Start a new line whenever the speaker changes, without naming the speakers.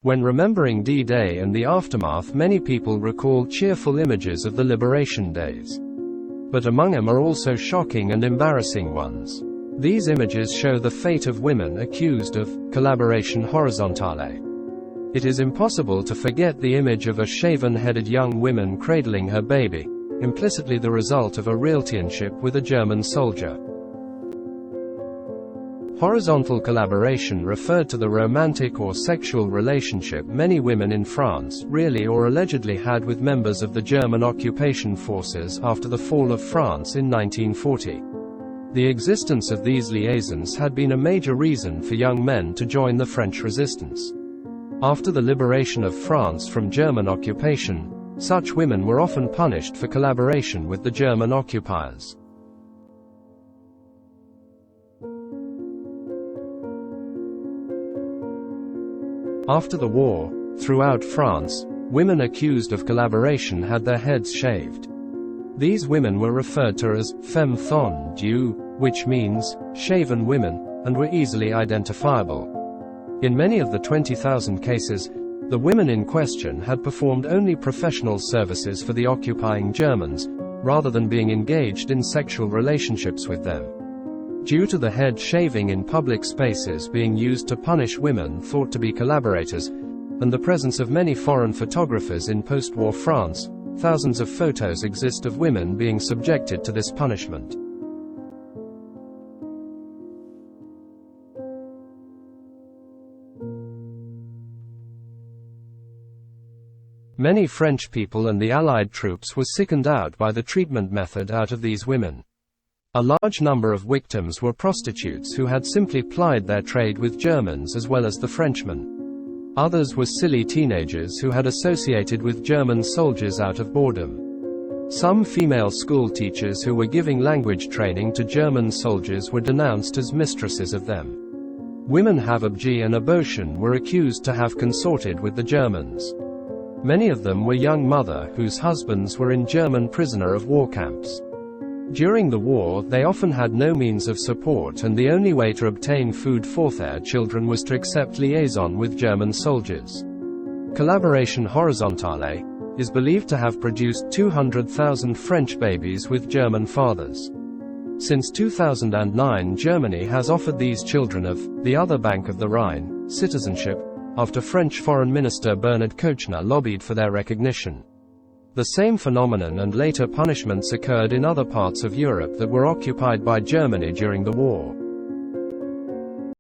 When remembering D-Day and the aftermath, many people recall cheerful images of the liberation days. But among them are also shocking and embarrassing ones. These images show the fate of women accused of collaboration horizontale. It is impossible to forget the image of a shaven-headed young woman cradling her baby, implicitly the result of a relationship with a German soldier. Horizontal collaboration referred to the romantic or sexual relationship many women in France really or allegedly had with members of the German occupation forces after the fall of France in 1940. The existence of these liaisons had been a major reason for young men to join the French resistance. After the liberation of France from German occupation, such women were often punished for collaboration with the German occupiers. After the war, throughout France, women accused of collaboration had their heads shaved. These women were referred to as femmes tondues, which means shaven women, and were easily identifiable. In many of the 20,000 cases, the women in question had performed only professional services for the occupying Germans, rather than being engaged in sexual relationships with them. Due to the head shaving in public spaces being used to punish women thought to be collaborators, and the presence of many foreign photographers in post-war France, thousands of photos exist of women being subjected to this punishment. Many French people and the Allied troops were sickened out by the treatment method out of these women. A large number of victims were prostitutes who had simply plied their trade with Germans as well as the Frenchmen. Others were silly teenagers who had associated with German soldiers out of boredom. Some female school teachers who were giving language training to German soldiers were denounced as mistresses of them. Women Habibji and Abotian were accused to have consorted with the Germans. Many of them were young mothers whose husbands were in German prisoner of war camps. During the war, they often had no means of support, and the only way to obtain food for their children was to accept liaison with German soldiers. Collaboration horizontale is believed to have produced 200,000 French babies with German fathers. Since 2009, Germany has offered these children of the other bank of the Rhine citizenship, after French Foreign Minister Bernard Kouchner lobbied for their recognition. The same phenomenon and later punishments occurred in other parts of Europe that were occupied by Germany during the war.